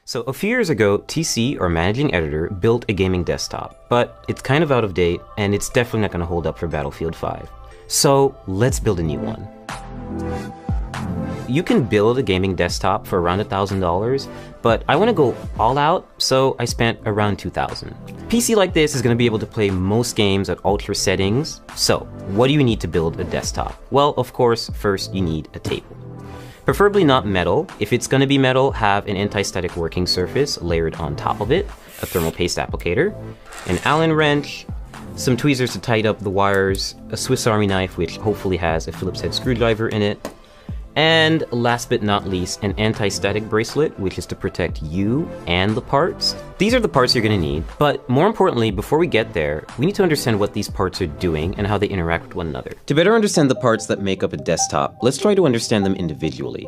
So a few years ago, TC, our managing editor, built a gaming desktop, but it's kind of out of date and it's definitely not going to hold up for Battlefield 5. So let's build a new one. You can build a gaming desktop for around $1,000, but I want to go all out, so I spent around $2,000. PC like this is going to be able to play most games at ultra settings. So what do you need to build a desktop? Well, of course, first you need a table. Preferably not metal. If it's going to be metal, have an anti-static working surface layered on top of it, a thermal paste applicator, an Allen wrench, some tweezers to tighten up the wires, a Swiss Army knife which hopefully has a Phillips head screwdriver in it, and last but not least, an anti-static bracelet, which is to protect you and the parts. These are the parts you're going to need, but more importantly, before we get there, we need to understand what these parts are doing and how they interact with one another. To better understand the parts that make up a desktop, let's try to understand them individually.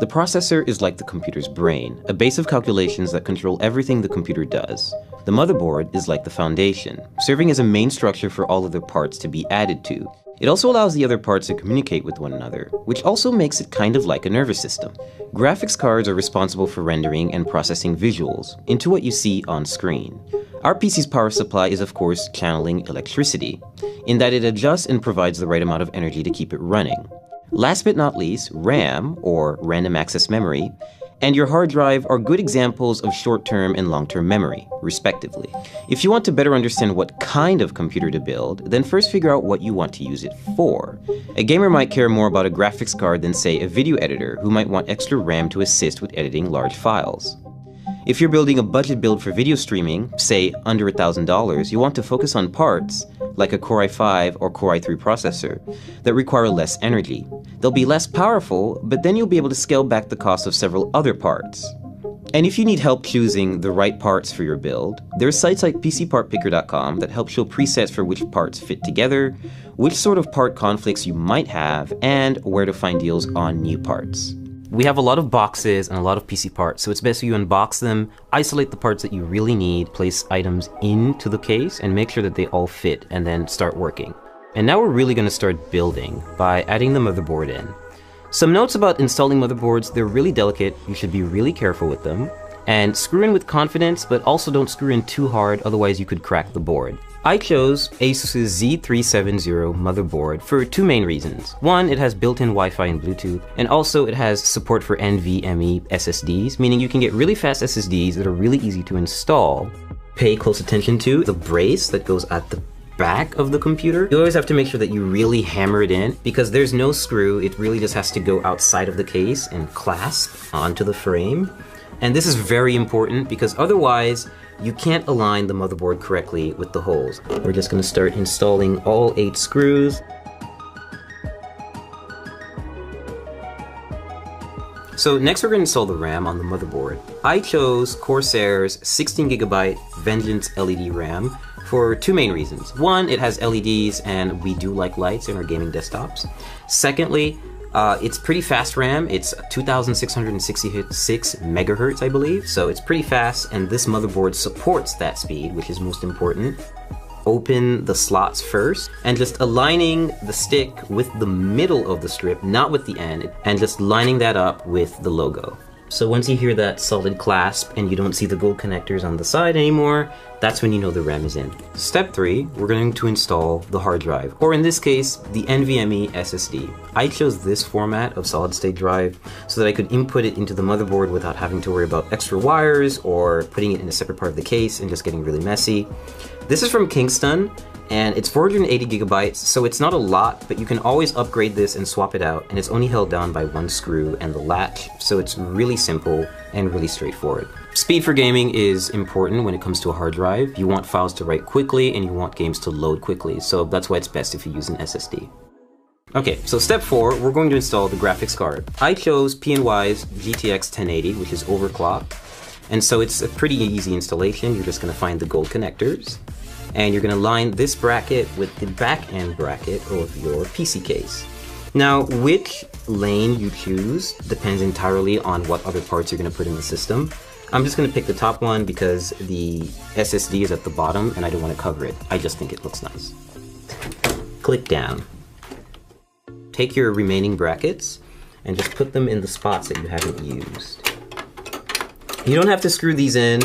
The processor is like the computer's brain, a base of calculations that control everything the computer does. The motherboard is like the foundation, serving as a main structure for all other parts to be added to. It also allows the other parts to communicate with one another, which also makes it kind of like a nervous system. Graphics cards are responsible for rendering and processing visuals into what you see on screen. Our PC's power supply is of course channeling electricity, in that it adjusts and provides the right amount of energy to keep it running. Last but not least, RAM, or random access memory, and your hard drive are good examples of short-term and long-term memory, respectively. If you want to better understand what kind of computer to build, then first figure out what you want to use it for. A gamer might care more about a graphics card than, say, a video editor who might want extra RAM to assist with editing large files. If you're building a budget build for video streaming, say under $1,000, you want to focus on parts, like a Core i5 or Core i3 processor, that require less energy. They'll be less powerful, but then you'll be able to scale back the cost of several other parts. And if you need help choosing the right parts for your build, there are sites like PCPartPicker.com that help show presets for which parts fit together, which sort of part conflicts you might have, and where to find deals on new parts. We have a lot of boxes and a lot of PC parts, so it's best if you unbox them, isolate the parts that you really need, place items into the case, and make sure that they all fit, and then start working. And now we're really going to start building by adding the motherboard in. Some notes about installing motherboards: they're really delicate, you should be really careful with them, and screw in with confidence, but also don't screw in too hard, otherwise you could crack the board. I chose Asus's Z370 motherboard for two main reasons. One, it has built-in Wi-Fi and Bluetooth, and also it has support for NVMe SSDs, meaning you can get really fast SSDs that are really easy to install. Pay close attention to the brace that goes at the back of the computer. You always have to make sure that you really hammer it in, because there's no screw, it really just has to go outside of the case and clasp onto the frame. And this is very important because otherwise you can't align the motherboard correctly with the holes. We're just going to start installing all 8 screws. So next we're going to install the RAM on the motherboard. I chose Corsair's 16GB Vengeance LED RAM for two main reasons. One, it has LEDs and we do like lights in our gaming desktops. Secondly, it's pretty fast RAM. It's 2666 megahertz, I believe, so it's pretty fast, and this motherboard supports that speed, which is most important. Open the slots first, and just aligning the stick with the middle of the strip, not with the end, and just lining that up with the logo. So once you hear that solid clasp and you don't see the gold connectors on the side anymore, that's when you know the RAM is in. Step 3, we're going to install the hard drive, or in this case, the NVMe SSD. I chose this format of solid-state drive so that I could input it into the motherboard without having to worry about extra wires or putting it in a separate part of the case and just getting really messy. This is from Kingston, and it's 480 gigabytes, so it's not a lot, but you can always upgrade this and swap it out, and it's only held down by one screw and the latch, so it's really simple and really straightforward. Speed for gaming is important when it comes to a hard drive. You want files to write quickly and you want games to load quickly, so that's why it's best if you use an SSD. Okay, so step 4, we're going to install the graphics card. I chose PNY's GTX 1080, which is overclocked, and so it's a pretty easy installation. You're just going to find the gold connectors, and you're going to line this bracket with the back end bracket of your PC case. Now, which lane you choose depends entirely on what other parts you're going to put in the system. I'm just going to pick the top one because the SSD is at the bottom and I don't want to cover it. I just think it looks nice. Click down. Take your remaining brackets and just put them in the spots that you haven't used. You don't have to screw these in.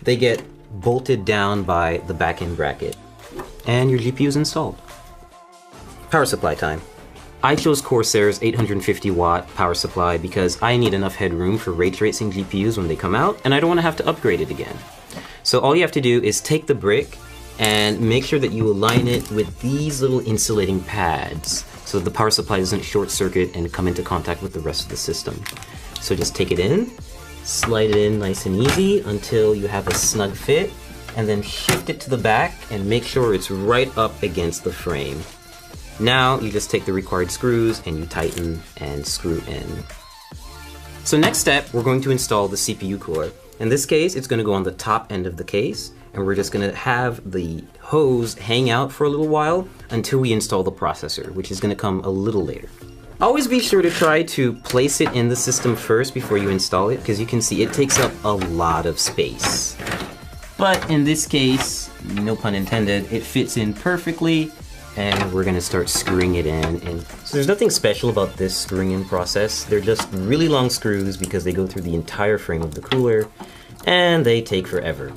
They get bolted down by the back-end bracket. And your GPU is installed. Power supply time. I chose Corsair's 850 watt power supply because I need enough headroom for ray tracing GPUs when they come out, and I don't want to have to upgrade it again. So all you have to do is take the brick and make sure that you align it with these little insulating pads so the power supply doesn't short circuit and come into contact with the rest of the system. So just take it in, slide it in nice and easy until you have a snug fit, and then shift it to the back and make sure it's right up against the frame. Now you just take the required screws and you tighten and screw in. So next step, we're going to install the CPU cooler. In this case, it's going to go on the top end of the case, and we're just going to have the hose hang out for a little while until we install the processor, which is going to come a little later. Always be sure to try to place it in the system first before you install it, because you can see it takes up a lot of space. But in this case, no pun intended, it fits in perfectly, and we're gonna start screwing it in. And so there's nothing special about this screwing in process. They're just really long screws because they go through the entire frame of the cooler, and they take forever.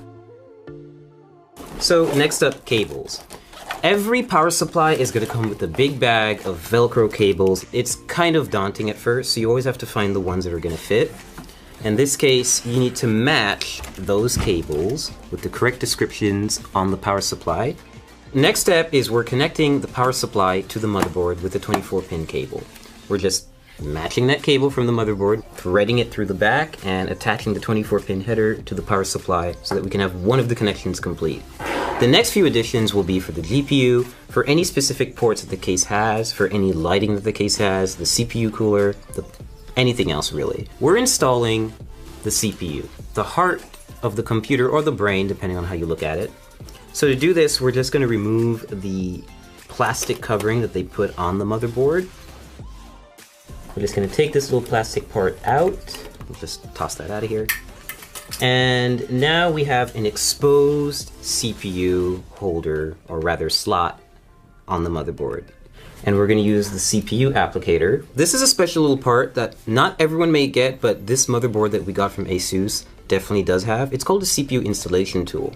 So next up, cables. Every power supply is gonna come with a big bag of Velcro cables. It's kind of daunting at first, so you always have to find the ones that are gonna fit. In this case, you need to match those cables with the correct descriptions on the power supply. Next step is we're connecting the power supply to the motherboard with a 24-pin cable. We're just matching that cable from the motherboard, threading it through the back, and attaching the 24-pin header to the power supply so that we can have one of the connections complete. The next few additions will be for the GPU, for any specific ports that the case has, for any lighting that the case has, the CPU cooler, anything else really. We're installing the CPU, the heart of the computer or the brain, depending on how you look at it. So to do this, we're just going to remove the plastic covering that they put on the motherboard. We're just going to take this little plastic part out. We'll just toss that out of here. And now we have an exposed CPU holder, or rather slot, on the motherboard. And we're going to use the CPU applicator. This is a special little part that not everyone may get, but this motherboard that we got from ASUS definitely does have. It's called a CPU installation tool.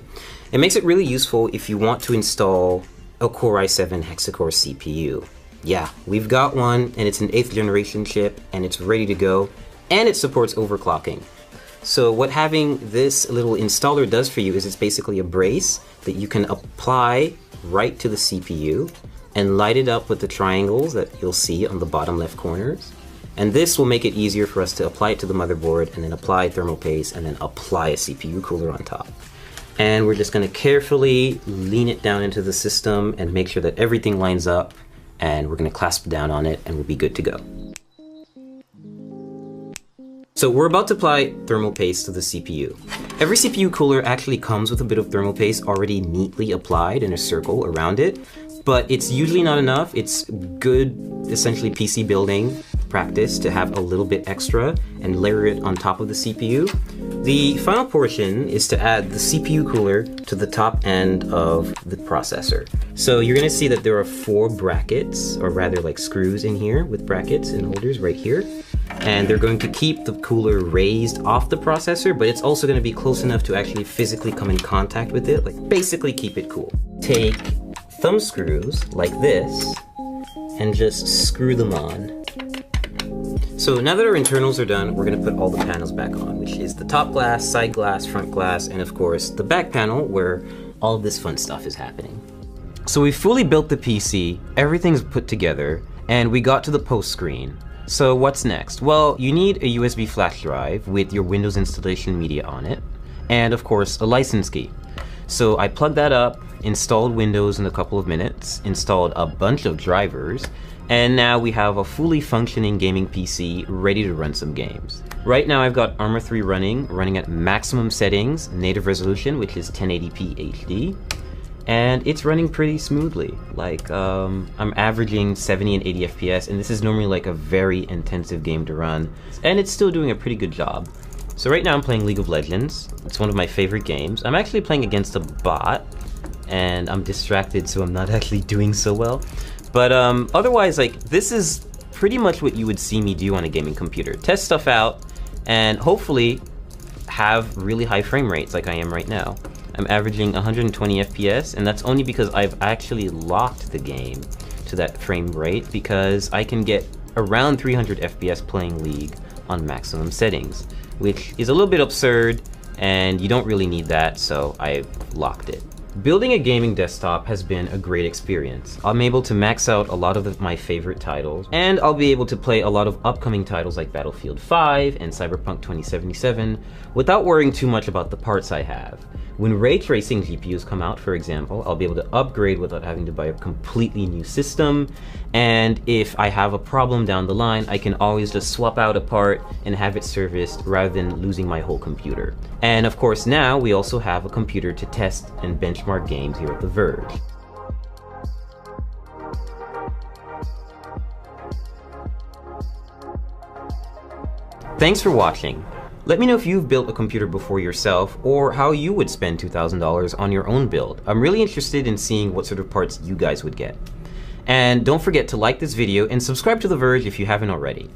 It makes it really useful if you want to install a Core i7 hexa-core CPU. Yeah, we've got one, and it's an 8th generation chip, and it's ready to go, and it supports overclocking. So what having this little installer does for you is it's basically a brace that you can apply right to the CPU and light it up with the triangles that you'll see on the bottom left corners. And this will make it easier for us to apply it to the motherboard and then apply thermal paste and then apply a CPU cooler on top. And we're just going to carefully lean it down into the system and make sure that everything lines up, and we're going to clasp down on it and we'll be good to go. So we're about to apply thermal paste to the CPU. Every CPU cooler actually comes with a bit of thermal paste already neatly applied in a circle around it, but it's usually not enough. It's good, essentially PC building practice to have a little bit extra and layer it on top of the CPU. The final portion is to add the CPU cooler to the top end of the processor. So you're gonna see that there are 4 brackets, or rather like screws in here with brackets and holders right here. And they're going to keep the cooler raised off the processor, but it's also gonna be close enough to actually physically come in contact with it, like basically keep it cool. Take thumb screws like this and just screw them on. So now that our internals are done, we're gonna put all the panels back on, which is the top glass, side glass, front glass, and of course the back panel where all of this fun stuff is happening. So we fully built the PC, everything's put together, and we got to the post screen. So what's next? Well, you need a USB flash drive with your Windows installation media on it, and of course a license key. So I plugged that up, installed Windows in a couple of minutes, installed a bunch of drivers, and now we have a fully functioning gaming PC ready to run some games. Right now I've got Arma 3 running at maximum settings, native resolution, which is 1080p HD, and it's running pretty smoothly. Like, I'm averaging 70 and 80 FPS, and this is normally like a very intensive game to run, and it's still doing a pretty good job. So right now I'm playing League of Legends. It's one of my favorite games. I'm actually playing against a bot, and I'm distracted, so I'm not actually doing so well. But otherwise, like, this is pretty much what you would see me do on a gaming computer. Test stuff out, and hopefully have really high frame rates like I am right now. I'm averaging 120 FPS, and that's only because I've actually locked the game to that frame rate, because I can get around 300 FPS playing League on maximum settings, which is a little bit absurd, and you don't really need that, so I've locked it. Building a gaming desktop has been a great experience. I'm able to max out a lot of my favorite titles, and I'll be able to play a lot of upcoming titles like Battlefield 5 and Cyberpunk 2077 without worrying too much about the parts I have. When ray tracing GPUs come out, for example, I'll be able to upgrade without having to buy a completely new system, and if I have a problem down the line, I can always just swap out a part and have it serviced rather than losing my whole computer. And of course now we also have a computer to test and benchmark games here at The Verge. Thanks for watching. Let me know if you've built a computer before yourself, or how you would spend $2,000 on your own build. I'm really interested in seeing what sort of parts you guys would get. And don't forget to like this video and subscribe to The Verge if you haven't already.